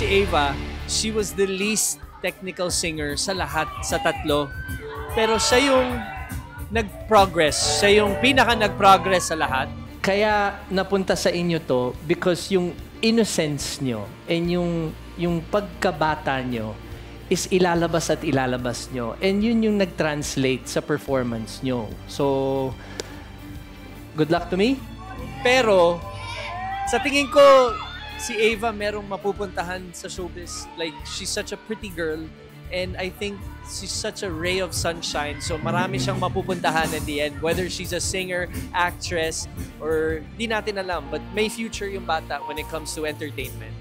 si Ava, she was the least technical singer sa lahat, sa tatlo. Pero siya yung nag-progress. Siya yung pinaka nag-progress sa lahat. Kaya napunta sa inyo to because yung innocence nyo and yung pagkabata nyo is ilalabas at ilalabas nyo. And yun yung nag-translate sa performance nyo. So, good luck to me. Pero, sa tingin ko, si Ava merong mapupuntahan sa showbiz. Like, she's such a pretty girl. And I think she's such a ray of sunshine. So marami siyang mapupuntahan in the end. Whether she's a singer, actress, or di natin alam. But may future yung bata when it comes to entertainment.